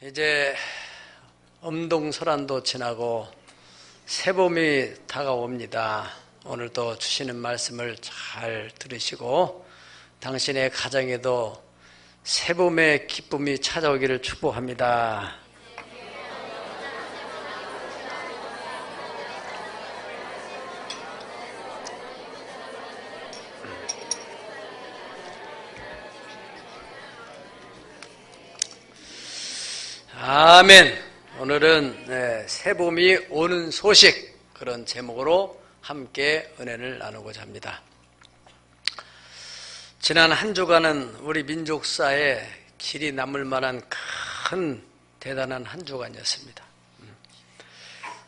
이제 엄동설한도 지나고 새봄이 다가옵니다. 오늘도 주시는 말씀을 잘 들으시고 당신의 가정에도 새봄의 기쁨이 찾아오기를 축복합니다. 아멘. 오늘은 새봄이 오는 소식, 그런 제목으로 함께 은혜를 나누고자 합니다. 지난 한 주간은 우리 민족사에 길이 남을 만한 큰 대단한 한 주간이었습니다.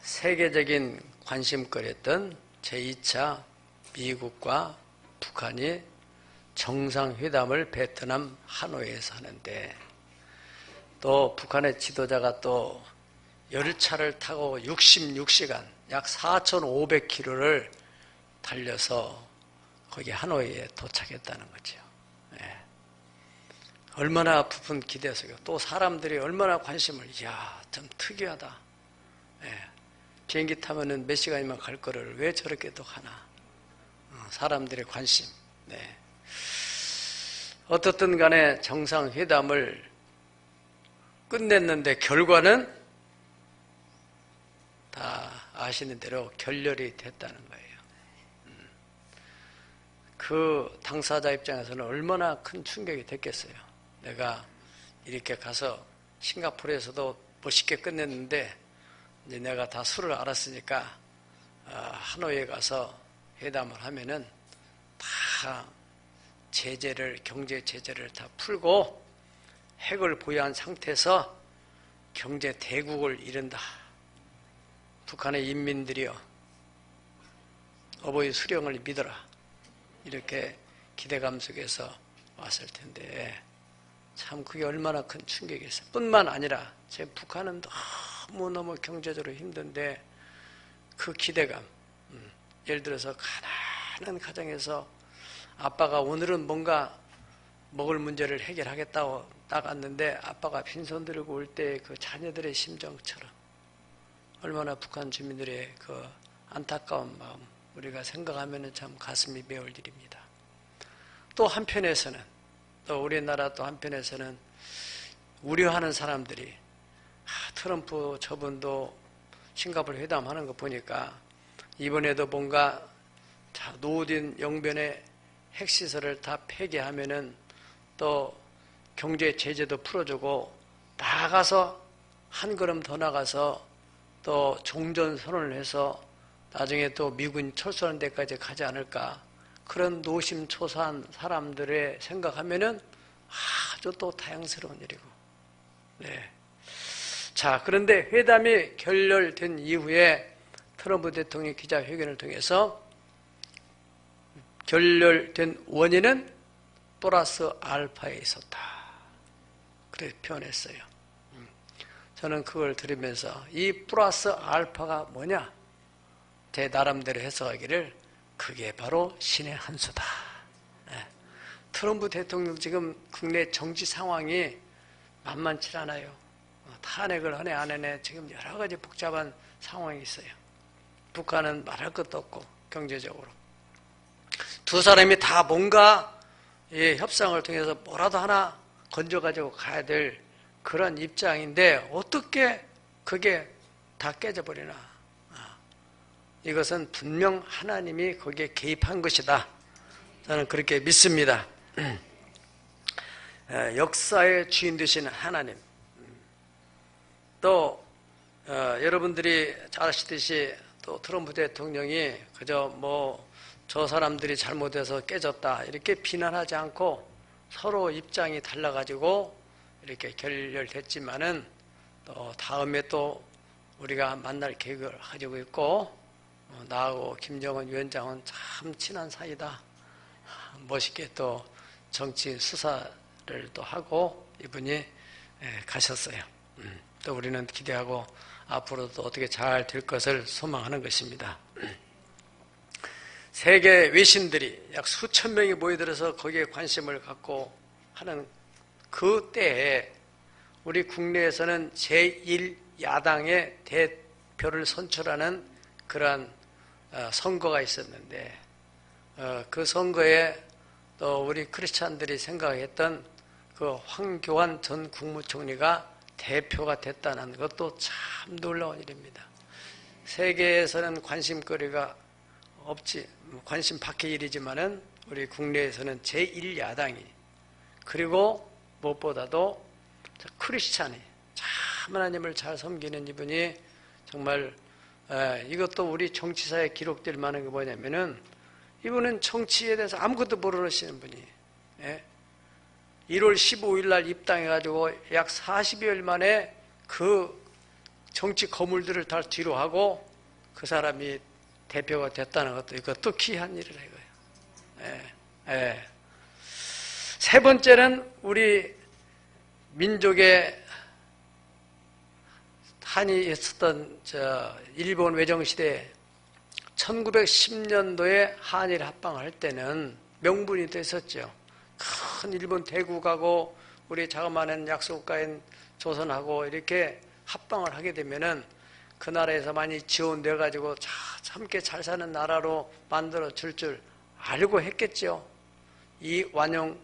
세계적인 관심거리였던 제2차 미국과 북한이 정상회담을 베트남 하노이에서 하는데, 또 북한의 지도자가 또 열차를 타고 66시간 약 4,500km를 달려서 거기 하노이에 도착했다는 거죠. 얼마나 부푼 기대 속에 또 사람들이 얼마나 관심을, 이야, 좀 특이하다. 비행기 타면은 몇 시간이면 갈 거를 왜 저렇게 또 가나. 사람들의 관심. 어떻든 간에 정상회담을 끝냈는데 결과는 다 아시는 대로 결렬이 됐다는 거예요. 그 당사자 입장에서는 얼마나 큰 충격이 됐겠어요. 내가 이렇게 가서 싱가포르에서도 멋있게 끝냈는데 이제 내가 다 수를 알았으니까 하노이에 가서 회담을 하면은 다 제재를, 경제 제재를 다 풀고 핵을 보유한 상태에서 경제 대국을 이룬다. 북한의 인민들이여 어버이 수령을 믿어라. 이렇게 기대감 속에서 왔을 텐데 참 그게 얼마나 큰 충격이었어요. 뿐만 아니라 제 북한은 너무너무 경제적으로 힘든데 그 기대감, 예를 들어서 가난한 가정에서 아빠가 오늘은 뭔가 먹을 문제를 해결하겠다고 나갔는데 아빠가 빈손 들고 올 때 그 자녀들의 심정처럼 얼마나 북한 주민들의 그 안타까운 마음, 우리가 생각하면 참 가슴이 메울 일입니다. 또 한편에서는, 또 우리나라 또 한편에서는 우려하는 사람들이, 트럼프 저분도 싱가포르 회담하는 거 보니까 이번에도 뭔가 노후된 영변의 핵시설을 다 폐기하면은 또 경제 제재도 풀어주고 나가서 한 걸음 더 나가서 또 종전선언을 해서 나중에 또 미군 철수하는 데까지 가지 않을까, 그런 노심초사한 사람들의 생각하면은 아주 또 다양스러운 일이고. 자, 그런데 회담이 결렬된 이후에 트럼프 대통령이 기자회견을 통해서 결렬된 원인은 플러스 알파에 있었다, 그렇게 표현했어요. 저는 그걸 들으면서 이 플러스 알파가 뭐냐, 제 나름대로 해석하기를 그게 바로 신의 한 수다. 트럼프 대통령 지금 국내 정치 상황이 만만치 않아요. 탄핵을 하네 안 하네 지금 여러 가지 복잡한 상황이 있어요. 북한은 말할 것도 없고 경제적으로 두 사람이 다 뭔가 협상을 통해서 뭐라도 하나 건져가지고 가야 될 그런 입장인데 어떻게 그게 다 깨져버리나. 이것은 분명 하나님이 거기에 개입한 것이다. 저는 그렇게 믿습니다. 역사의 주인 되시는 하나님. 또 여러분들이 잘 아시듯이 또 트럼프 대통령이 그저 저 사람들이 잘못해서 깨졌다 이렇게 비난하지 않고 서로 입장이 달라가지고 이렇게 결렬됐지만은 또 다음에 또 우리가 만날 계획을 가지고 있고, 나하고 김정은 위원장은 참 친한 사이다. 멋있게 또 정치 수사를 또 하고 이분이 가셨어요. 또 우리는 기대하고 앞으로도 어떻게 잘 될 것을 소망하는 것입니다. 세계 외신들이 약 수천 명이 모여들어서 거기에 관심을 갖고 하는 그 때에 우리 국내에서는 제1야당의 대표를 선출하는 그러한 선거가 있었는데 그 선거에 또 우리 크리스찬들이 생각했던 그 황교안 전 국무총리가 대표가 됐다는 것도 참 놀라운 일입니다. 세계에서는 관심거리가 없지, 관심 밖의 일이지만은 우리 국내에서는 제1야당이, 그리고 무엇보다도 크리스찬이 참 하나님을 잘 섬기는 이분이 정말 이것도 우리 정치사에 기록될 만한 게 뭐냐면은 이분은 정치에 대해서 아무것도 모르시는 분이 1월 15일 날 입당해가지고 약 40여일 만에 그 정치 거물들을 다 뒤로 하고 그 사람이 대표가 됐다는 것도 이것도 귀한 일이라 이거예요. 세 번째는 우리 민족의 한이 있었던 일본 외정시대 1910년도에 한일 합방할 때는 명분이 됐었죠. 큰 일본 대국하고 우리 자그마한 약소국가인 조선하고 이렇게 합방을 하게 되면은 그 나라에서 많이 지원돼 가지고 함께 잘 사는 나라로 만들어 줄 알고 했겠죠. 이 완용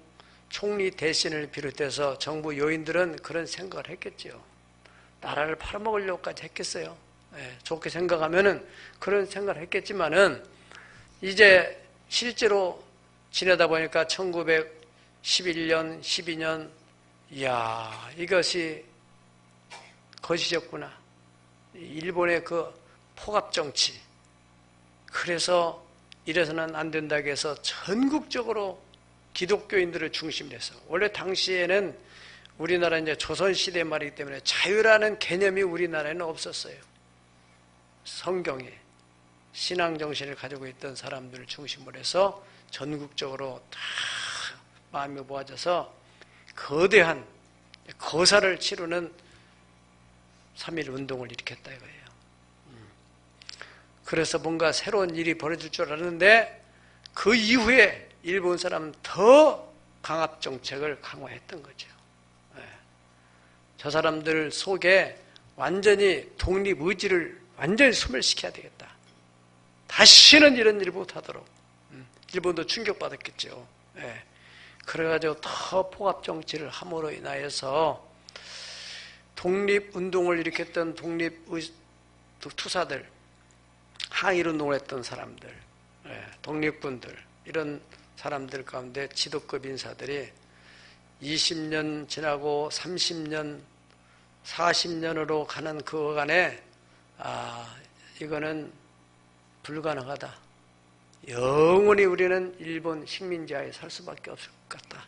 총리 대신을 비롯해서 정부 요인들은 그런 생각을 했겠죠. 나라를 팔아먹으려고까지 했겠어요. 좋게 생각하면은 그런 생각을 했겠지만은 이제 실제로 지내다 보니까 1911년, 12년, 이야, 이것이 거시였구나. 일본의 그 포갑정치. 그래서 이래서는 안 된다고 해서 전국적으로 기독교인들을 중심으로 해서, 원래 당시에는 우리나라 이제 조선시대 말이기 때문에 자유라는 개념이 우리나라에는 없었어요. 성경에 신앙정신을 가지고 있던 사람들을 중심으로 해서 전국적으로 다 마음이 모아져서 거대한 거사를 치르는 3.1 운동을 일으켰다 이거예요. 그래서 뭔가 새로운 일이 벌어질 줄 알았는데 그 이후에 일본 사람은 더 강압정책을 강화했던 거죠. 저 사람들 속에 완전히 독립의지를 완전히 소멸시켜야 되겠다. 다시는 이런 일 못하도록. 일본도 충격받았겠죠. 그래가지고 더 포갑정치를 함으로 인하여서 독립운동을 일으켰던 독립투사들, 항일운동을 했던 사람들, 독립군들, 이런 사람들 가운데 지도급 인사들이 20년 지나고 30년, 40년으로 가는 그 어간에 이거는 불가능하다. 영원히 우리는 일본 식민지하에 살 수밖에 없을 것 같다.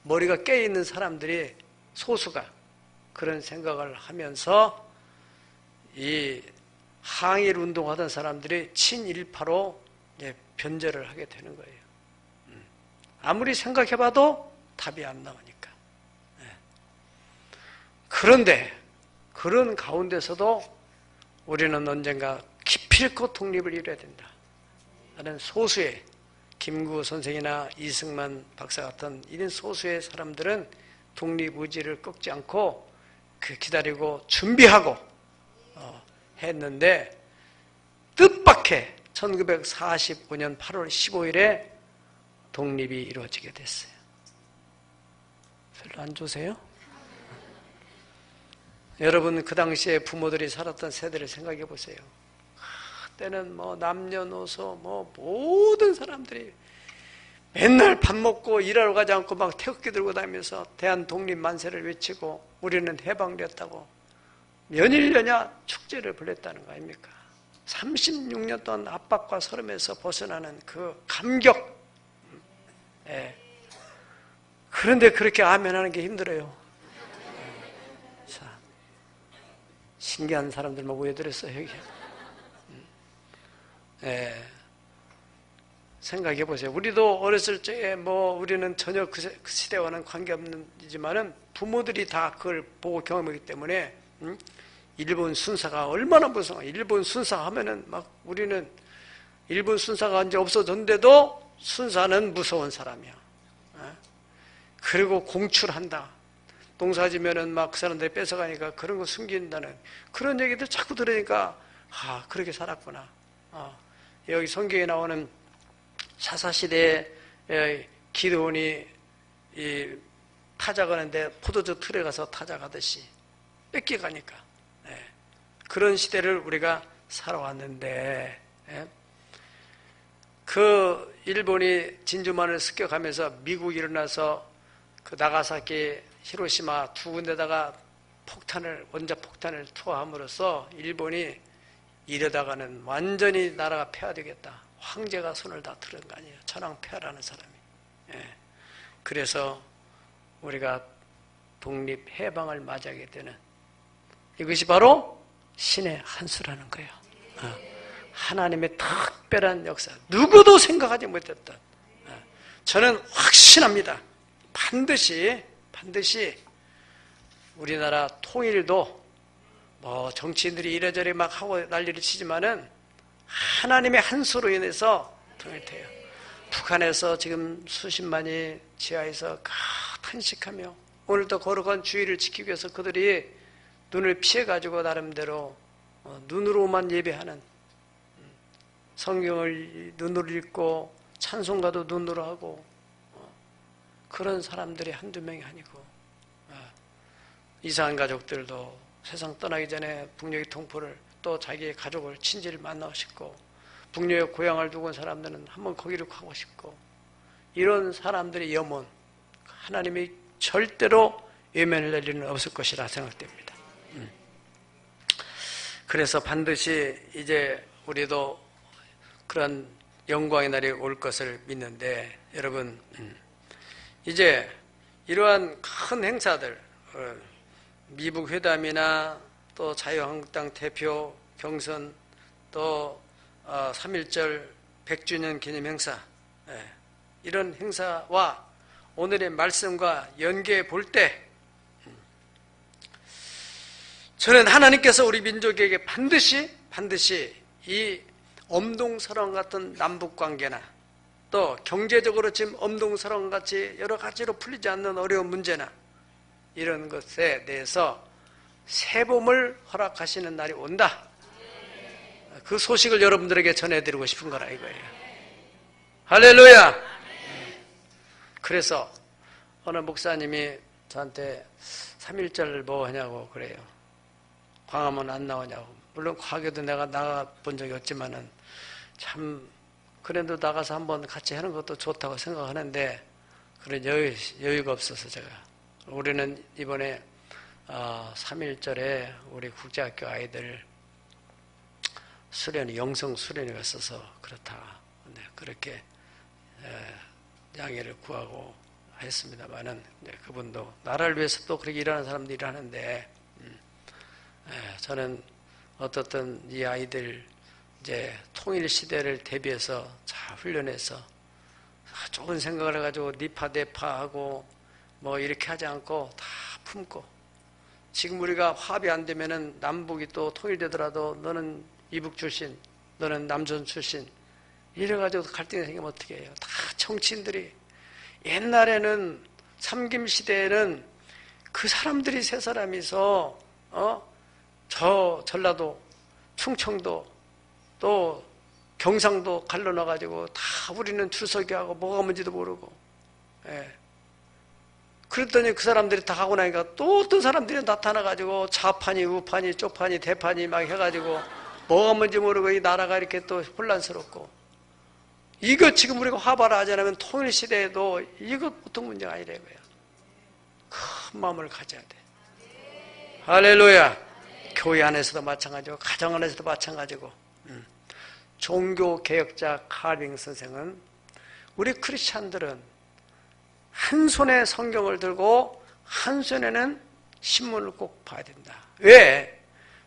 머리가 깨있는 사람들이 소수가 그런 생각을 하면서 이 항일 운동하던 사람들이 친일파로 변절을 하게 되는 거예요. 아무리 생각해봐도 답이 안 나오니까. 그런데 그런 가운데서도 우리는 언젠가 기필코 독립을 이뤄야 된다. 라는 소수의 김구 선생이나 이승만 박사 같은 이런 소수의 사람들은 독립의지를 꺾지 않고 기다리고 준비하고 했는데 뜻밖의 1945년 8월 15일에 독립이 이루어지게 됐어요. 별로 안 좋으세요? 여러분 그 당시에 부모들이 살았던 세대를 생각해 보세요. 그때는 뭐 남녀노소 뭐 모든 사람들이 맨날 밥 먹고 일하러 가지 않고 막 태극기 들고 다니면서 대한 독립 만세를 외치고 우리는 해방되었다고 몇일녀냐 축제를 벌였다는 거 아닙니까? 36년 동안 압박과 서름에서 벗어나는 그 감격. 그런데 그렇게 아멘하는 게 힘들어요. 자, 신기한 사람들만 모여들었어요 여기. 생각해 보세요. 우리도 어렸을 적에 우리는 전혀 그 시대와는 관계없는지만은 부모들이 다 그걸 보고 경험하기 때문에 일본 순사가 얼마나 무서워. 일본 순사 하면은 막 우리는 일본 순사가 이제 없어졌는데도 순사는 무서운 사람이야. 그리고 공출한다. 농사지면은 막 그 사람들이 뺏어가니까 그런 거 숨긴다는 그런 얘기들 자꾸 들으니까 그렇게 살았구나. 여기 성경에 나오는 사사시대에 기드온이 타작하는데 포도주 틀에 가서 타작하듯이 뺏겨가니까 그런 시대를 우리가 살아왔는데 그 일본이 진주만을 습격하면서 미국이 일어나서 그 나가사키, 히로시마 두 군데다가 원자폭탄을 투하함으로써 일본이 이러다가는 완전히 나라가 폐하되겠다. 황제가 손을 다 들은 거 아니에요. 천황폐하라는 사람이. 그래서 우리가 독립해방을 맞이하게 되는 이것이 바로 신의 한 수라는 거예요. 하나님의 특별한 역사, 누구도 생각하지 못했던. 저는 확신합니다. 반드시 우리나라 통일도 정치인들이 이래저래 막 하고 난리를 치지만은 하나님의 한 수로 인해서 통일돼요. 북한에서 지금 수십만이 지하에서 탄식하며 오늘도 거룩한 주의를 지키기 위해서 그들이 눈을 피해가지고 나름대로 눈으로만 예배하는, 성경을 눈으로 읽고 찬송가도 눈으로 하고 그런 사람들이 한두 명이 아니고, 이상한 가족들도 세상 떠나기 전에 북녘의 통포를 또 자기의 가족을 친지를 만나고 싶고, 북녘에 고향을 두고 온 사람들은 한번 거기로 가고 싶고, 이런 사람들의 염원 하나님이 절대로 외면을 낼 일은 없을 것이라 생각됩니다. 그래서 반드시 이제 우리도 그런 영광의 날이 올 것을 믿는데, 여러분 이제 이러한 큰 행사들, 미북 회담이나 또 자유한국당 대표 경선, 또 3.1절 100주년 기념 행사, 이런 행사와 오늘의 말씀과 연계해 볼 때 저는 하나님께서 우리 민족에게 반드시 이 엄동설왕 같은 남북관계나 또 경제적으로 지금 엄동설왕같이 여러 가지로 풀리지 않는 어려운 문제나 이런 것에 대해서 세봄을 허락하시는 날이 온다. 그 소식을 여러분들에게 전해드리고 싶은 거라 이거예요. 할렐루야. 그래서 어느 목사님이 저한테 3.1절 뭐 하냐고 그래요. 광화문 안 나오냐고. 물론 과거에도 내가 나가본 적이 없지만은 참 그래도 나가서 한번 같이 하는 것도 좋다고 생각하는데 그런 여유가 없어서 제가. 우리는 이번에 3.1절에 우리 국제학교 아이들 수련이 영성 수련이 갔어서 그렇다. 네, 그렇게 양해를 구하고 했습니다만은 그분도 나라를 위해서 또 그렇게 일하는 사람들이 하는데 저는 어떻든 이 아이들 이제 통일 시대를 대비해서 잘 훈련해서 좋은 생각을 해가지고 니파 대파하고 뭐 이렇게 하지 않고 다 품고, 지금 우리가 화합이 안 되면은 남북이 또 통일되더라도 너는 이북 출신, 너는 남전 출신 이래가지고 갈등이 생기면 어떻게 해요? 다 정치인들이, 옛날에는 삼김시대에는 그 사람들이 세 사람이서 저 전라도, 충청도, 또 경상도 갈라놔가지고 다 우리는 줄서기하고 뭐가 뭔지도 모르고, 그랬더니 그 사람들이 다 하고 나니까 또 어떤 사람들이 나타나가지고 좌판이, 우판이, 쪽판이, 대판이 막 해가지고 뭐가 뭔지 모르고 이 나라가 이렇게 또 혼란스럽고, 이거 지금 우리가 화발을 하지 않으면 통일시대에도 이거 보통 문제가 아니라 이거야. 큰 마음을 가져야 돼. 할렐루야. 교회 안에서도 마찬가지고 가정 안에서도 마찬가지고. 종교개혁자 칼빙 선생은 우리 크리스찬들은 한 손에 성경을 들고 한 손에는 신문을 꼭 봐야 된다. 왜?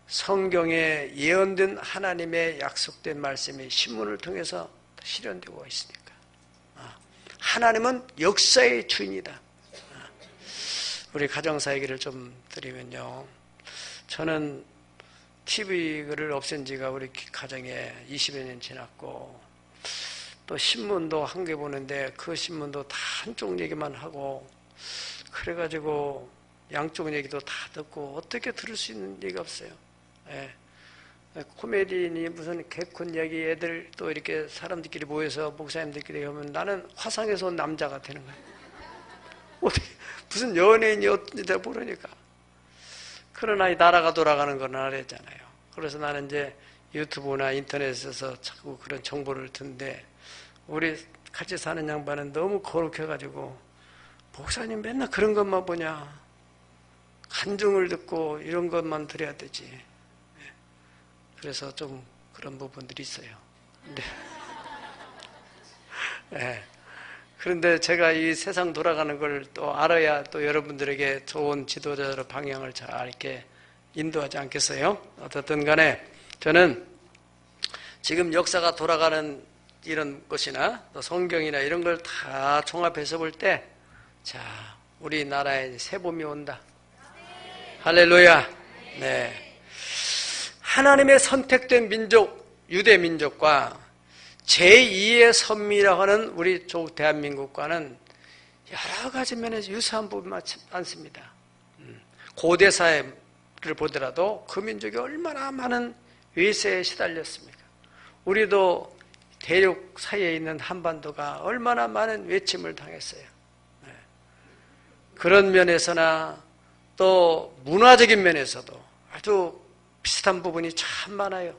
성경에 예언된 하나님의 약속된 말씀이 신문을 통해서 실현되고 있으니까. 하나님은 역사의 주인이다. 우리 가정사 얘기를 좀 드리면요, 저는 TV를 없앤 지가 우리 가정에 20여 년 지났고, 또 신문도 한 개 보는데 그 신문도 다 한쪽 얘기만 하고, 그래가지고 양쪽 얘기도 다 듣고 어떻게 들을 수 있는 얘기가 없어요. 예. 코미디니 무슨 개콘 얘기 애들 또 이렇게 사람들끼리 모여서 목사님들끼리 하면 나는 화상에서 온 남자가 되는 거예요. 어떻게 무슨 연예인이 어떤지 모르니까. 그러나 이 나라가 돌아가는 건 알았잖아요. 그래서 나는 이제 유튜브나 인터넷에서 자꾸 그런 정보를 듣는데 우리 같이 사는 양반은 너무 거룩해가지고 목사님 맨날 그런 것만 보냐. 간증을 듣고 이런 것만 드려야 되지. 그래서 좀 그런 부분들이 있어요. 근데, 네. 그런데 제가 이 세상 돌아가는 걸 또 알아야 또 여러분들에게 좋은 지도자로 방향을 잘 이렇게 인도하지 않겠어요? 어떻든 간에 저는 지금 역사가 돌아가는 이런 것이나 또 성경이나 이런 걸 다 종합해서 볼 때, 자, 우리나라에 새 봄이 온다. 할렐루야. 네. 하나님의 선택된 민족, 유대 민족과 제2의 선미라고 하는 우리 쪽 대한민국과는 여러 가지 면에서 유사한 부분이 많습니다. 고대 사회를 보더라도 그 민족이 얼마나 많은 외세에 시달렸습니까? 우리도 대륙 사이에 있는 한반도가 얼마나 많은 외침을 당했어요. 그런 면에서나 또 문화적인 면에서도 아주 비슷한 부분이 참 많아요.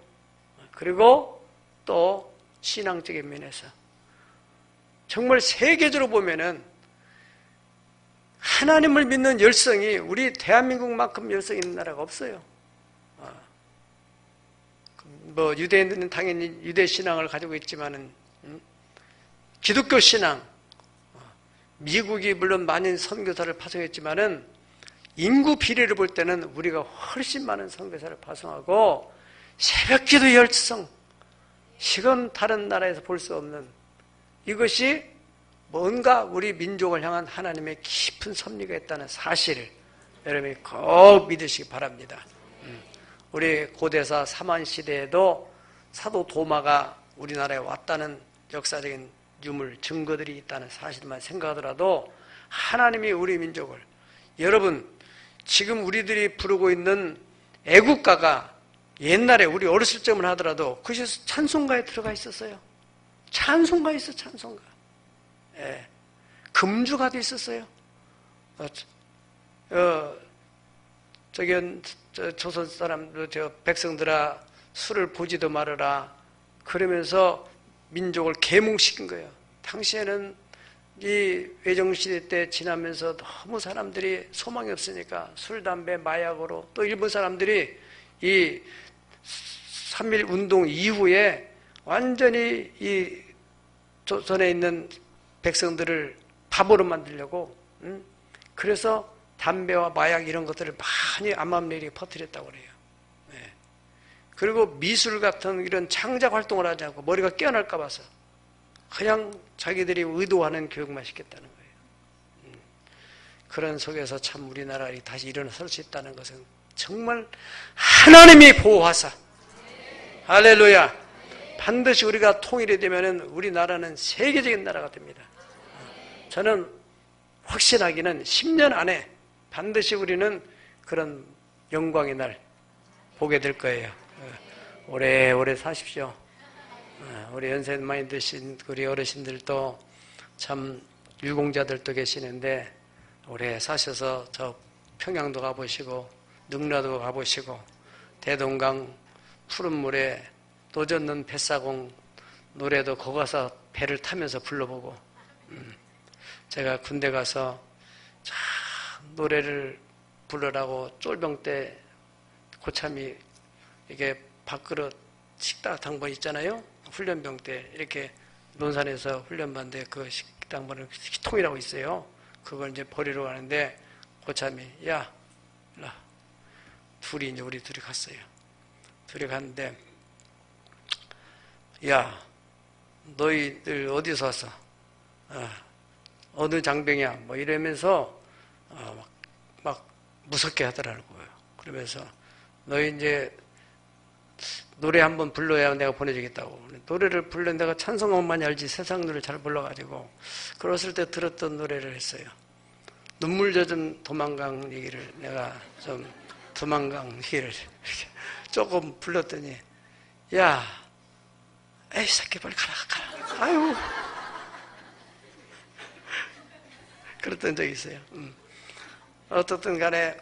그리고 또 신앙적인 면에서 정말 세계적으로 보면은 하나님을 믿는 열성이 우리 대한민국만큼 열성 있는 나라가 없어요. 뭐 유대인들은 당연히 유대 신앙을 가지고 있지만은 기독교 신앙, 미국이 물론 많은 선교사를 파송했지만은 인구 비례를 볼 때는 우리가 훨씬 많은 선교사를 파송하고 새벽기도 열성, 이건 다른 나라에서 볼 수 없는 이것이 뭔가 우리 민족을 향한 하나님의 깊은 섭리가 있다는 사실을 여러분이 꼭 믿으시기 바랍니다. 우리 고대사 사만시대에도 사도 도마가 우리나라에 왔다는 역사적인 유물, 증거들이 있다는 사실만 생각하더라도 하나님이 우리 민족을, 여러분 지금 우리들이 부르고 있는 애국가가 옛날에 우리 어렸을 적만 하더라도 그것이 찬송가에 들어가 있었어요. 찬송가 있어, 찬송가. 예. 금주가도 있었어요. 조선 사람, 백성들아, 술을 보지도 말아라. 그러면서 민족을 계몽시킨 거예요. 당시에는 이 외정시대 때 지나면서 너무 사람들이 소망이 없으니까 술, 담배, 마약으로 또 일본 사람들이 이 3.1 운동 이후에 완전히 이 조선에 있는 백성들을 바보로 만들려고, 그래서 담배와 마약 이런 것들을 많이 암암리에 퍼뜨렸다고 그래요. 네. 그리고 미술 같은 이런 창작 활동을 하지 않고 머리가 깨어날까 봐서 그냥 자기들이 의도하는 교육만 시켰다는 거예요. 그런 속에서 참 우리나라가 다시 일어설 수 있다는 것은 정말 하나님이 보호하사, 할렐루야, 반드시 우리가 통일이 되면 우리나라는 세계적인 나라가 됩니다. 저는 확신하기는 10년 안에 반드시 우리는 그런 영광의 날 보게 될 거예요. 오래오래 사십시오. 우리 연세 많이 드신 우리 어르신들도 참 유공자들도 계시는데 오래 사셔서 저 평양도 가보시고 능라도 가보시고 대동강 푸른 물에 노젓는 뱃사공 노래도 거기 가서 배를 타면서 불러보고, 제가 군대 가서 참 노래를 부르라고 쫄병 때 고참이 이게 밥그릇 식당 당번 있잖아요. 훈련병 때 이렇게 논산에서 훈련받는데 그 식당번은 식통이라고 있어요. 그걸 이제 버리러 가는데 고참이 야, 일로 둘이 이제 우리 둘이 갔어요. 둘이 갔는데 야, 너희들 어디서 왔어? 어느 장병이야? 뭐 이러면서 막 무섭게 하더라고요. 그러면서 너희 이제 노래 한번 불러야 내가 보내주겠다고. 노래를 불러, 내가 찬송가만 알지 세상 노래를 잘 불러가지고 그랬을 때 들었던 노래를 했어요. 눈물 젖은 도망강 얘기를 내가 좀 도망강 얘기를 조금 불렀더니 야, 에이 새끼 빨리 가라. 아유, 그랬던 적이 있어요. 어떻든 간에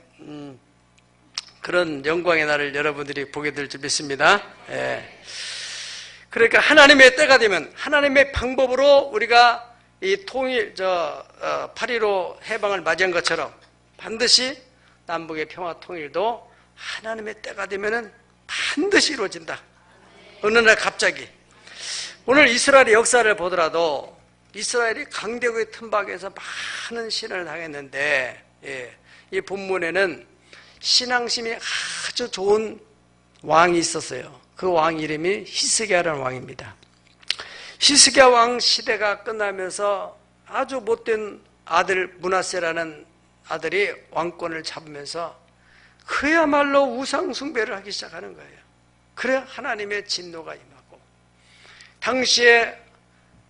그런 영광의 날을 여러분들이 보게 될 줄 믿습니다. 예. 그러니까 하나님의 때가 되면 하나님의 방법으로 우리가 이 통일, 8.15 해방을 맞이한 것처럼 반드시 남북의 평화 통일도 하나님의 때가 되면은 반드시 이루어진다. 어느 날 갑자기. 오늘 이스라엘의 역사를 보더라도 이스라엘이 강대국의 틈박에서 많은 시련을 당했는데, 예, 이 본문에는 신앙심이 아주 좋은 왕이 있었어요. 그 왕 이름이 히스기야라는 왕입니다. 히스기야 왕 시대가 끝나면서 아주 못된 아들 므낫세라는 아들이 왕권을 잡으면서 그야말로 우상 숭배를 하기 시작하는 거예요. 그래 하나님의 진노가 임하고, 당시에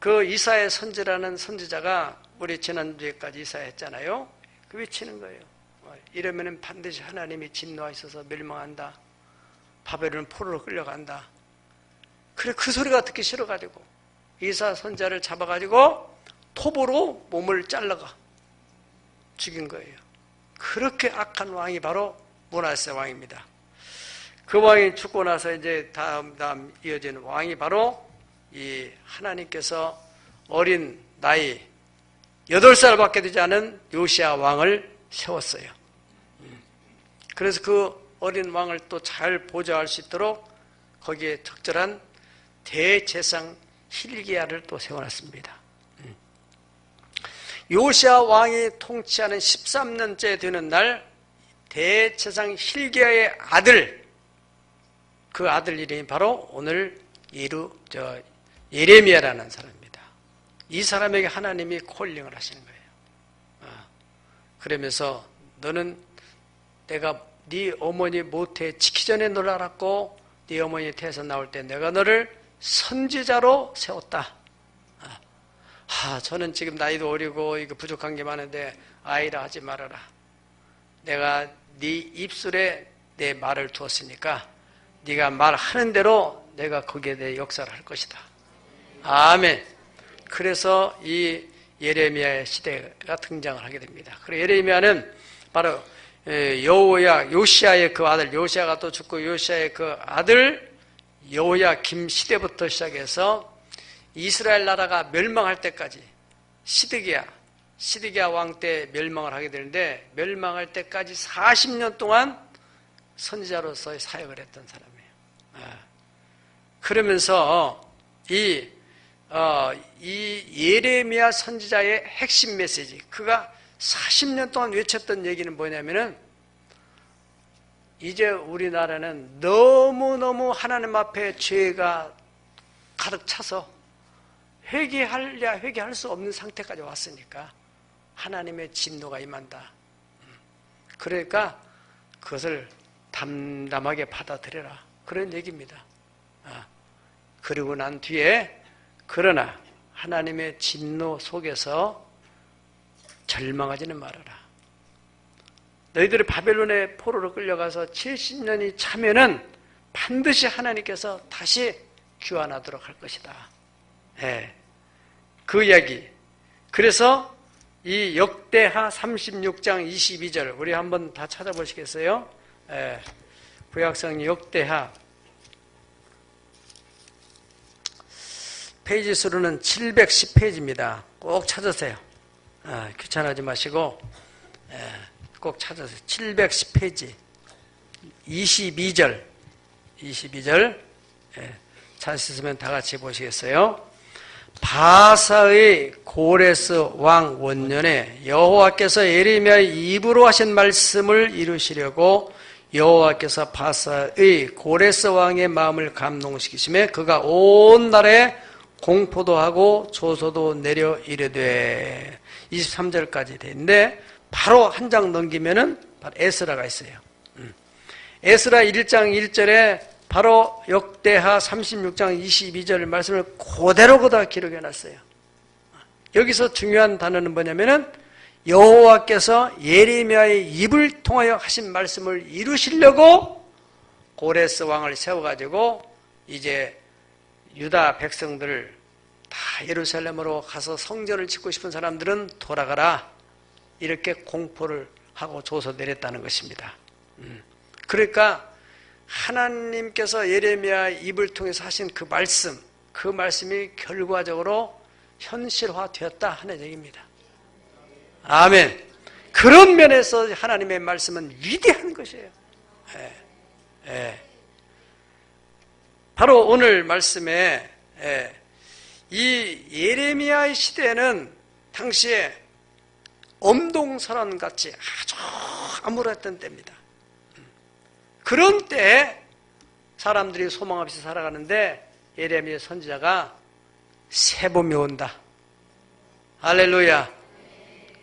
그 이사야 선지라는 선지자가 우리 지난주에까지 이사야했잖아요. 그 외치는 거예요. 이러면 반드시 하나님이 진노하셔서 멸망한다. 바벨론 포로로 끌려간다. 그래 그 소리가 듣기 싫어가지고 이사 선지자를 잡아가지고 톱으로 몸을 잘라가 죽인 거예요. 그렇게 악한 왕이 바로 므낫세 왕입니다. 그 왕이 죽고 나서 이제 다음 이어지는 왕이 바로 이 하나님께서 어린 나이 8살밖에 되지 않은 요시야 왕을 세웠어요. 그래서 그 어린 왕을 또 잘 보좌할 수 있도록 거기에 적절한 대제사장 hil기야를 또 세워놨습니다. 요시야 왕이 통치하는 13년째 되는 날 대제사장 hil기야의 아들, 그 아들 이름이 바로 오늘 예레미야라는 사람입니다. 이 사람에게 하나님이 콜링을 하시는 거예요. 그러면서 너는 내가 네 어머니 모태 지키 전에 너를 알았고 네 어머니 태에서 나올 때 내가 너를 선지자로 세웠다. 저는 지금 나이도 어리고 이거 부족한 게 많은데 아이라 하지 말아라. 내가 네 입술에 내 말을 두었으니까 네가 말하는 대로 내가 거기에 대해 역사를 할 것이다. 아멘. 그래서 이 예레미야의 시대가 등장을 하게 됩니다. 그리고 예레미야는 바로 요시야의 그 아들 요시야가 또 죽고 요시야의 그 아들 여호야김 시대부터 시작해서 이스라엘 나라가 멸망할 때까지 시드기야 왕 때 멸망을 하게 되는데 멸망할 때까지 40년 동안 선지자로서의 사역을 했던 사람이에요. 그러면서 이 예레미야 선지자의 핵심 메시지, 그가 40년 동안 외쳤던 얘기는 뭐냐면은 이제 우리나라는 너무너무 하나님 앞에 죄가 가득 차서 회개할 수 없는 상태까지 왔으니까 하나님의 진노가 임한다. 그러니까 그것을 담담하게 받아들여라. 그런 얘기입니다. 그리고 난 뒤에 그러나 하나님의 진노 속에서 절망하지는 말아라. 너희들이 바벨론의 포로로 끌려가서 70년이 차면은 반드시 하나님께서 다시 귀환하도록 할 것이다. 네. 그 이야기. 그래서 이 역대하 36장 22절 우리 한번 다 찾아보시겠어요? 네. 구약성 역대하 페이지 수로는 710페이지입니다. 꼭 찾으세요. 귀찮아하지 마시고 꼭 찾아서 710페이지 22절 찾으시면 다 같이 보시겠어요? 바사의 고레스 왕 원년에 여호와께서 예레미야의 입으로 하신 말씀을 이루시려고 여호와께서 바사의 고레스 왕의 마음을 감동시키심에 그가 온 날에 공포도 하고 조소도 내려 이르되 23절까지 되는데 바로 한 장 넘기면은 바로 에스라가 있어요. 에스라 1장 1절에 바로 역대하 36장 22절 말씀을 그대로 기록해 놨어요. 여기서 중요한 단어는 뭐냐면은 여호와께서 예레미야의 입을 통하여 하신 말씀을 이루시려고 고레스 왕을 세워가지고 이제 유다 백성들을 다 예루살렘으로 가서 성전을 짓고 싶은 사람들은 돌아가라, 이렇게 공포를 하고 조서 내렸다는 것입니다. 그러니까 하나님께서 예레미야 입을 통해서 하신 그 말씀이 결과적으로 현실화되었다 하는 얘기입니다. 아멘. 그런 면에서 하나님의 말씀은 위대한 것이에요. 바로 오늘 말씀에 이 예레미야의 시대는 당시에 엄동설원같이 아주 암울했던 때입니다. 그런 때에 사람들이 소망 없이 살아가는데 예레미야 선지자가 세봄이 온다, 할렐루야,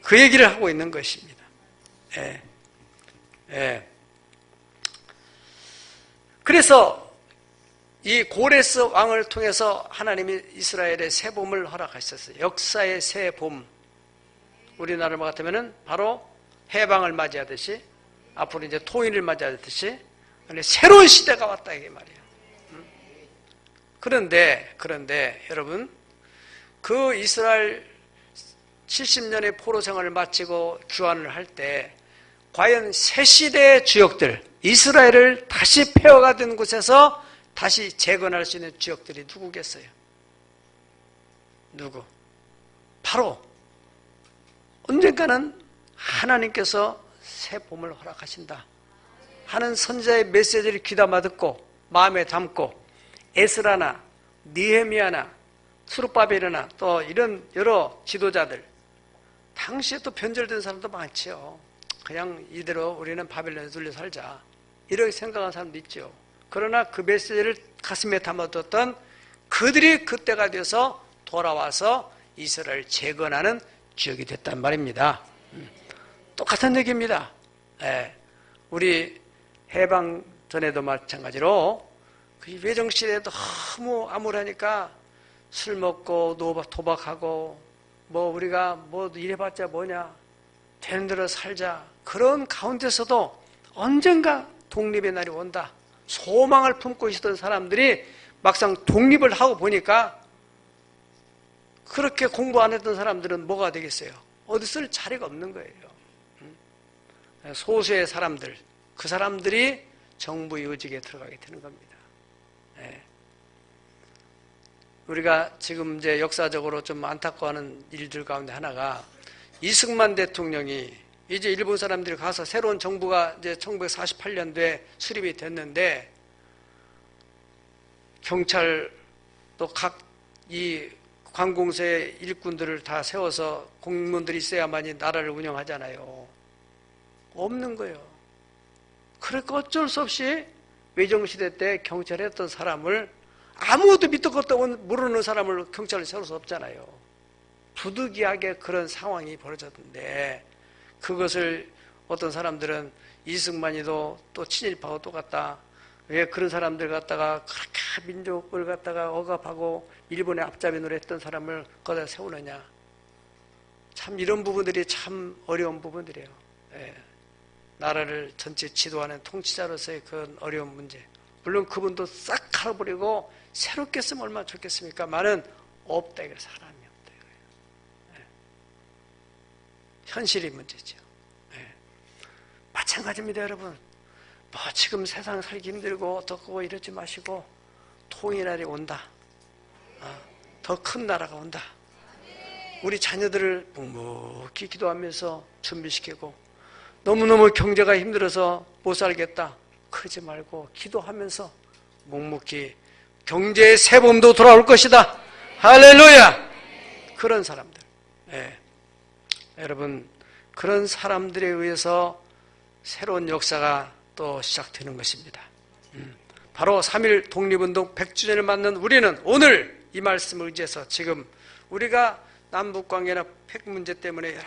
그 얘기를 하고 있는 것입니다. 그래서 이 고레스 왕을 통해서 하나님이 이스라엘의 새봄을 허락하셨어요. 역사의 새봄. 우리나라 같으면은 바로 해방을 맞이하듯이, 앞으로 이제 토인을 맞이하듯이 새로운 시대가 왔다 이게 말이에요. 그런데 여러분, 그 이스라엘 70년의 포로 생활을 마치고 귀환을 할 때 과연 새 시대의 주역들, 이스라엘을 다시 폐허가 곳에서 다시 재건할 수 있는 주역들이 누구겠어요? 누구? 바로 언젠가는 하나님께서 새 봄을 허락하신다 하는 선지자의 메시지를 귀담아 듣고 마음에 담고 에스라나 느헤미야나 스룹바벨이나 또 이런 여러 지도자들, 당시에 또 변절된 사람도 많지요. 그냥 이대로 우리는 바벨론에 둘려 살자 이렇게 생각하는 사람도 있죠. 그러나 그 메시지를 가슴에 담아뒀던 그들이 그때가 돼서 돌아와서 이스라엘을 재건하는 지역이 됐단 말입니다. 똑같은 얘기입니다. 우리 해방 전에도 마찬가지로 그 외정시대에 너무 암울하니까 술 먹고 도박하고 뭐 우리가 뭐 이래봤자 뭐냐, 되는 대로 살자, 그런 가운데서도 언젠가 독립의 날이 온다 소망을 품고 있었던 사람들이 막상 독립을 하고 보니까 그렇게 공부 안 했던 사람들은 뭐가 되겠어요? 어디 쓸 자리가 없는 거예요. 소수의 사람들, 그 사람들이 정부 요직에 들어가게 되는 겁니다. 우리가 지금 이제 역사적으로 좀 안타까워하는 일들 가운데 하나가, 이승만 대통령이 이제 일본 사람들이 가서 새로운 정부가 이제 1948년도에 수립이 됐는데, 경찰 또 각 이 관공서의 일꾼들을 다 세워서 공무원들이 있어야만이 나라를 운영하잖아요. 없는 거예요. 그러니까 어쩔 수 없이 외정시대 때 경찰에 했던 사람을, 아무것도 밑도 끝도 모르는 사람을 경찰을 세울 수 없잖아요. 부득이하게 그런 상황이 벌어졌는데, 그것을 어떤 사람들은 이승만이도 또 친일파하고 똑같다, 왜 그런 사람들 갖다가 그렇게 민족을 갖다가 억압하고 일본의 앞잡이로 했던 사람을 거기다 세우느냐. 참 이런 부분들이 참 어려운 부분들이에요. 나라를 전체 지도하는 통치자로서의 그런 어려운 문제. 물론 그분도 싹 갈아버리고 새롭게 쓰면 얼마나 좋겠습니까? 말은 없다 이거, 사람이 없다 이거예요. 현실이 문제죠. 마찬가지입니다, 여러분. 뭐 지금 세상 살기 힘들고 어떻고 이러지 마시고 통일날이 온다. 더 큰 나라가 온다. 우리 자녀들을 묵묵히 기도하면서 준비시키고, 너무너무 경제가 힘들어서 못 살겠다, 그러지 말고 기도하면서 묵묵히 경제의 새봄도 돌아올 것이다, 할렐루야. 그런 사람들, 여러분, 그런 사람들에 의해서 새로운 역사가 또 시작되는 것입니다. 바로 3.1 독립운동 100주년을 맞는 우리는 오늘 이 말씀을 의지해서, 지금 우리가 남북관계나 핵 문제 때문에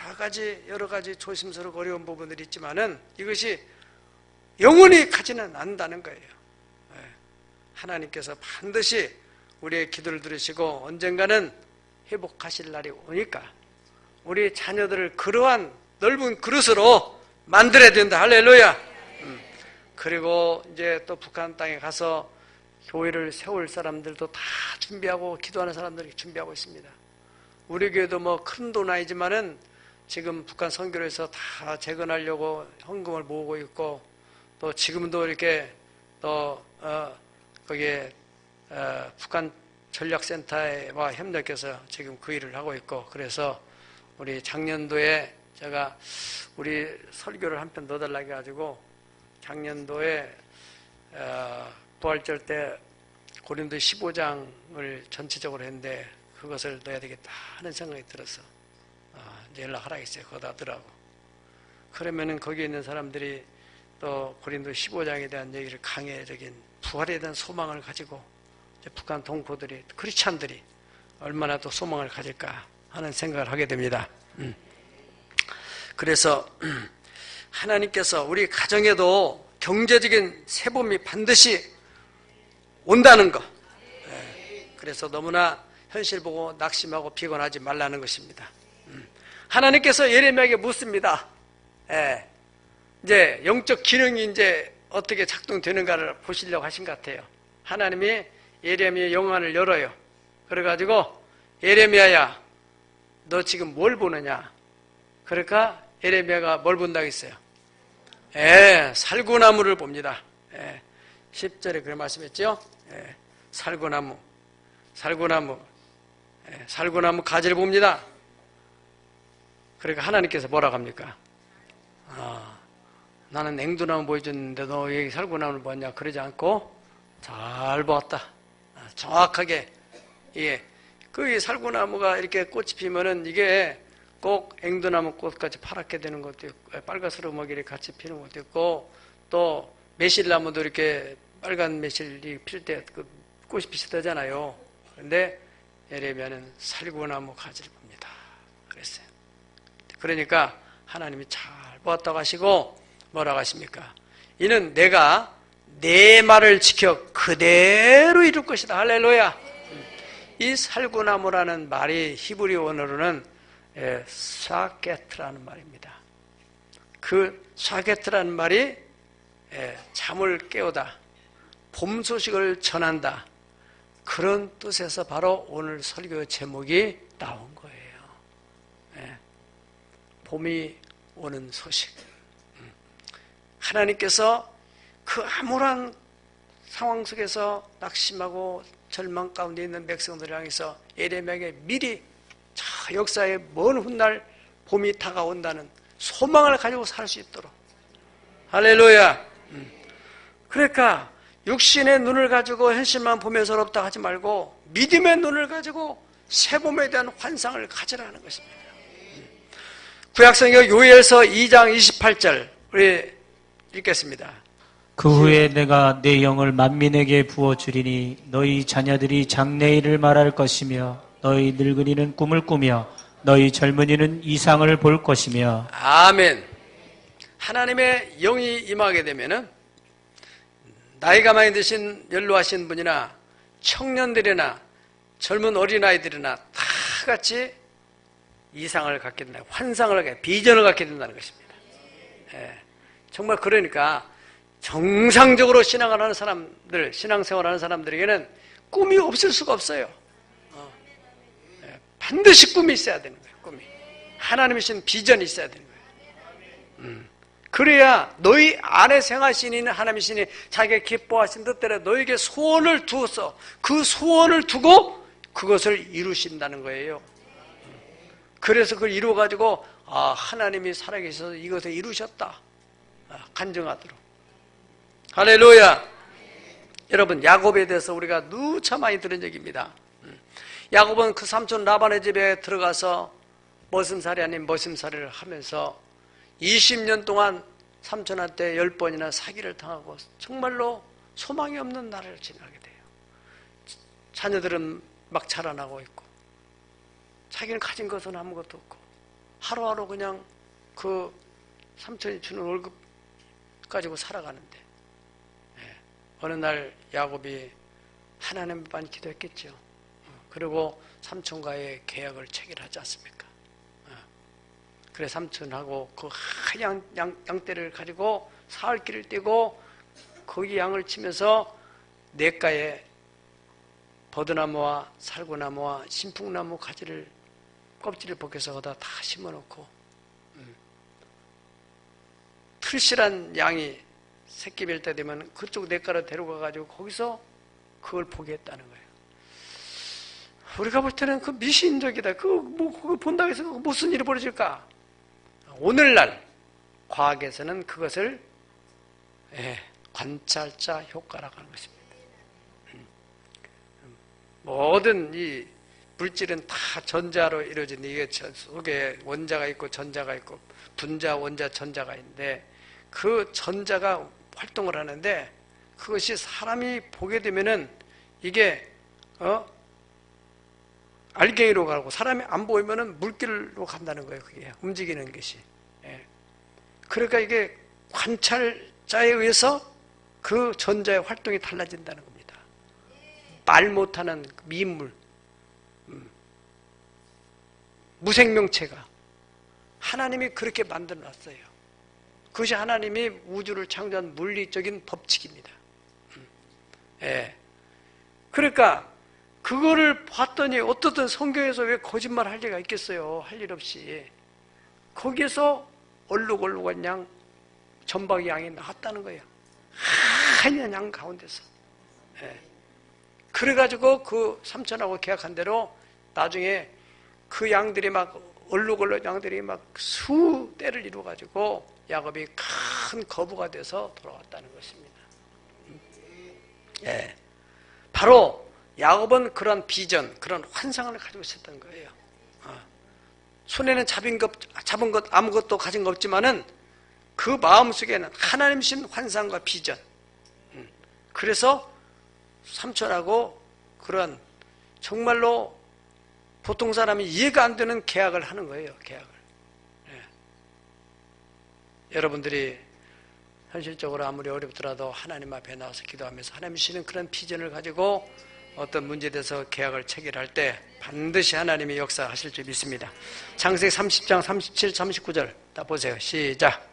여러 가지 조심스럽고 어려운 부분들이 있지만은 이것이 영원히 가지는 않는다는 거예요. 하나님께서 반드시 우리의 기도를 들으시고 언젠가는 회복하실 날이 오니까 우리 자녀들을 그러한 넓은 그릇으로 만들어야 된다. 할렐루야. 그리고 이제 또 북한 땅에 가서 교회를 세울 사람들도 다 준비하고 기도하는 사람들이 준비하고 있습니다. 우리 교회도 뭐 큰 돈 아니지만은 지금 북한 선교로에서 다 재건하려고 헌금을 모으고 있고, 또 지금도 이렇게 또 거기에 북한 전략센터와 협력해서 지금 그 일을 하고 있고, 그래서 우리 작년도에 제가 우리 설교를 한 편 넣어달라고 해가지고 작년도에 부활절 때 고린도 15장을 전체적으로 했는데 그것을 넣어야 되겠다 하는 생각이 들어서 이제 연락하라 했어요. 거기다 하더라고. 그러면은 거기에 있는 사람들이 또 고린도 15장에 대한 얘기를 강해적인 부활에 대한 소망을 가지고 북한 동포들이, 크리스찬들이 얼마나 또 소망을 가질까 하는 생각을 하게 됩니다. 그래서 하나님께서 우리 가정에도 경제적인 세봄이 반드시 온다는 것. 그래서 너무나 현실 보고 낙심하고 비관하지 말라는 것입니다. 하나님께서 예레미야에게 묻습니다. 이제 영적 기능이 이제 어떻게 작동되는가를 보시려고 하신 것 같아요. 하나님이 예레미야의 영안을 열어요. 그래가지고 예레미야야, 너 지금 뭘 보느냐? 그러니까 예레미야가 뭘 본다고 했어요? 살구나무를 봅니다. 10절에 그런 말씀했죠? 살구나무 가지를 봅니다. 그러니까 하나님께서 뭐라고 합니까? 나는 앵두나무 보여줬는데 너 여기 살구나무를 보았냐? 그러지 않고 잘 보았다. 정확하게. 그 살구나무가 이렇게 꽃이 피면은 이게 꼭 앵두나무 꽃같이 파랗게 되는 것도 있고, 빨간스러움하게 같이 피는 것도 있고, 또 매실나무도 이렇게 빨간 매실이 필 때 그 꽃이 비슷하잖아요. 그런데 예레미야는 살구나무 가지를 봅니다. 그랬어요. 그러니까 하나님이 잘 보았다고 하시고 뭐라고 하십니까? 이는 내가 내 말을 지켜 그대로 이룰 것이다. 할렐루야. 이 살구나무라는 말이 히브리 원어로는 샤게트라는 말입니다. 그 샤게트라는 말이 잠을 깨우다, 봄 소식을 전한다, 그런 뜻에서 바로 오늘 설교 제목이 나온 거예요. 봄이 오는 소식. 하나님께서 그 암울한 상황 속에서 낙심하고 절망 가운데 있는 백성들을 향해서 예레미야에게 미리 역사의 먼 훗날 봄이 다가온다는 소망을 가지고 살 수 있도록. 할렐루야. 그러니까 육신의 눈을 가지고 현실만 보면서 어렵다 하지 말고 믿음의 눈을 가지고 새봄에 대한 환상을 가지라는 것입니다. 구약성경 요엘서 2장 28절 우리 읽겠습니다. 그 후에 내가 내 영을 만민에게 부어주리니 너희 자녀들이 장래일을 말할 것이며 너희 늙은이는 꿈을 꾸며 너희 젊은이는 이상을 볼 것이며. 아멘. 하나님의 영이 임하게 되면은 나이가 많이 드신 연로하신 분이나 청년들이나 젊은 어린아이들이나 다 같이 이상을 갖게 된다, 환상을 갖게, 비전을 갖게 된다는 것입니다. 정말 그러니까 정상적으로 신앙을 하는 사람들, 신앙생활하는 사람들에게는 꿈이 없을 수가 없어요. 반드시 꿈이 있어야 되는 거예요. 꿈이. 하나님이 주신 비전이 있어야 되는 거예요. 그래야 너희 안에 생하시는 하나님이 신이 자기가 기뻐하신 뜻대로 너에게 소원을 두어서 그 소원을 두고 그것을 이루신다는 거예요. 그래서 그걸 이루어가지고 하나님이 살아계셔서 이것을 이루셨다 간증하도록. 할렐루야. 여러분, 야곱에 대해서 우리가 누차 많이 들은 얘기입니다. 야곱은 그 삼촌 라반의 집에 들어가서 머슴살이 아닌 머슴살이를 하면서 20년 동안 삼촌한테 10번이나 사기를 당하고 정말로 소망이 없는 날을 지나게 돼요. 자녀들은 막 자라나고 있고 자기는 가진 것은 아무것도 없고 하루하루 그냥 그 삼촌이 주는 월급 가지고 살아가는데 어느 날 야곱이 하나님만 기도했겠죠. 그리고 삼촌과의 계약을 체결하지 않습니까? 그래 삼촌하고 그 하얀 양떼를 가지고 사흘길을 떼고 거기 양을 치면서 냇가에 버드나무와 살구나무와 신풍나무 가지를 껍질을 벗겨서 거기다 다 심어놓고 틀실한 양이 새끼 뵐 때 되면 그쪽 냇가로 데려가가지고 거기서 그걸 보게 했다는 거예요. 우리가 볼 때는 그 미신적이다. 그거 본다고 해서 무슨 일이 벌어질까? 오늘날 과학에서는 그것을 관찰자 효과라고 하는 것입니다. 모든 이 물질은 다 전자로 이루어진 이게 속에 원자가 있고 전자가 있고 분자, 원자, 전자가 있는데 그 전자가 활동을 하는데 그것이 사람이 보게 되면은 이게 알갱이로 가고 사람이 안 보이면은 물길로 간다는 거예요. 그게 움직이는 것이. 그러니까 이게 관찰자에 의해서 그 전자의 활동이 달라진다는 겁니다. 말 못하는 미인물, 무생명체가 하나님이 그렇게 만들어놨어요. 그것이 하나님이 우주를 창조한 물리적인 법칙입니다. 그러니까 그거를 봤더니 어떻든 성경에서 왜 거짓말 할 리가 있겠어요. 할 일 없이. 거기에서 얼룩얼룩한 양, 전박이 양이 나왔다는 거예요. 하얀 양 가운데서. 그래가지고 그 삼촌하고 계약한 대로 나중에 그 양들이 막 얼룩얼룩 양들이 막 수대를 이루어가지고 야곱이 큰 거부가 돼서 돌아왔다는 것입니다. 바로 야곱은 그런 비전, 그런 환상을 가지고 있었던 거예요. 손에는 잡은 것 아무것도 가진 거 없지만은 그 마음속에는 하나님 신 환상과 비전. 그래서 삼촌하고 그런 정말로 보통 사람이 이해가 안 되는 계약을 하는 거예요. 계약을. 여러분들이 현실적으로 아무리 어렵더라도 하나님 앞에 나와서 기도하면서 하나님 주시는 그런 비전을 가지고 어떤 문제에 대해서 계약을 체결할 때 반드시 하나님이 역사하실 줄 믿습니다. 창세기 30장 37, 39절 다 보세요. 시작.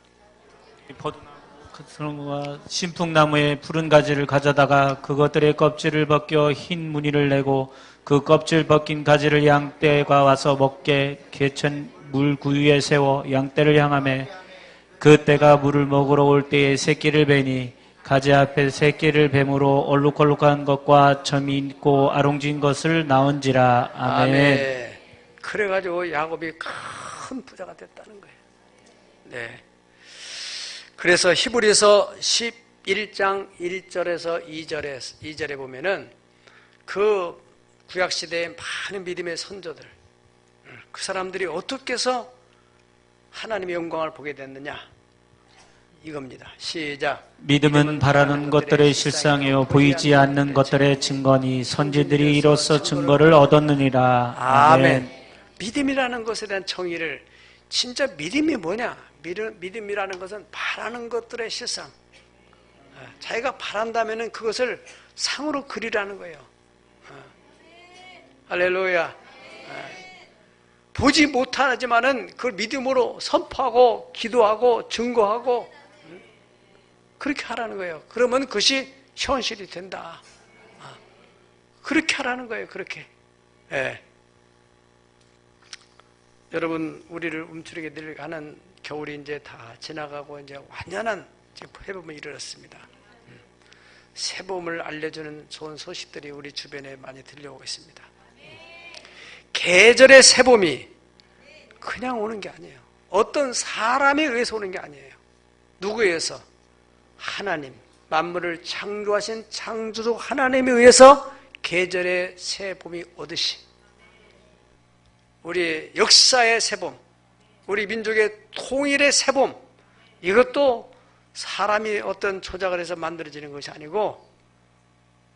버드나무와 신풍나무의 푸른 가지를 가져다가 그것들의 껍질을 벗겨 흰 무늬를 내고 그 껍질 벗긴 가지를 양떼가 와서 먹게 개천 물 구유에 세워 양떼를 향하매 그 떼가 물을 먹으러 올 때에 새끼를 베니 가지 앞에 새끼를 뱀으로 얼룩얼룩한 것과 점이 있고 아롱진 것을 낳은지라. 아멘. 그래가지고 야곱이 큰 부자가 됐다는 거예요. 네. 그래서 히브리서 11장 1절에서 2절에 보면은 그 구약시대의 많은 믿음의 선조들, 그 사람들이 어떻게 해서 하나님의 영광을 보게 됐느냐? 이겁니다. 시작. 믿음은 바라는 것들의 실상이요 보이지 않는 것들의 증거니 선지들이 이로써 증거를 얻었느니라. 아멘. 믿음이라는 것에 대한 정의를 진짜 믿음이 뭐냐? 믿음이라는 것은 바라는 것들의 실상. 자기가 바란다면은 그것을 상으로 그리라는 거예요. 할렐루야. 보지 못하지만은 그걸 믿음으로 선포하고 기도하고 증거하고 그렇게 하라는 거예요. 그러면 그것이 현실이 된다. 그렇게 하라는 거예요. 그렇게. 여러분, 우리를 움츠리게 늘 하는 겨울이 이제 다 지나가고 이제 완연한 해봄이 이르렀습니다. 새봄을 알려주는 좋은 소식들이 우리 주변에 많이 들려오고 있습니다. 계절의 새봄이 그냥 오는 게 아니에요. 어떤 사람에 의해서 오는 게 아니에요. 누구에 의해서? 하나님, 만물을 창조하신 창조주 하나님에 의해서 계절의 새봄이 오듯이 우리 역사의 새봄, 우리 민족의 통일의 새봄, 이것도 사람이 어떤 조작을 해서 만들어지는 것이 아니고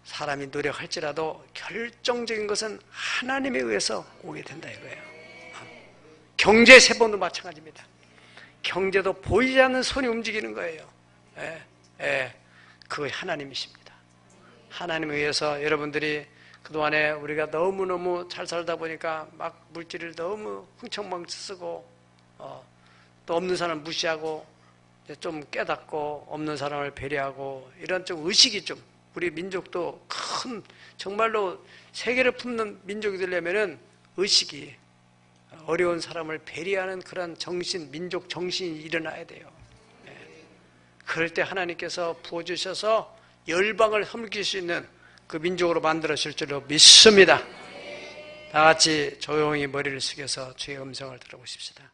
사람이 노력할지라도 결정적인 것은 하나님에 의해서 오게 된다 이거예요. 경제 새봄도 마찬가지입니다. 경제도 보이지 않는 손이 움직이는 거예요. 그게 하나님이십니다. 하나님에 의해서 여러분들이 그동안에 우리가 너무너무 잘 살다 보니까 막 물질을 너무 흥청망청 쓰고 또 없는 사람 무시하고 좀 깨닫고 없는 사람을 배려하고 이런 좀 의식이 좀 우리 민족도 큰 정말로 세계를 품는 민족이 되려면은 의식이 어려운 사람을 배려하는 그런 정신, 민족 정신이 일어나야 돼요. 그럴 때 하나님께서 부어주셔서 열방을 섬길 수 있는 그 민족으로 만들어질 줄로 믿습니다. 다 같이 조용히 머리를 숙여서 주의 음성을 들어보십시다.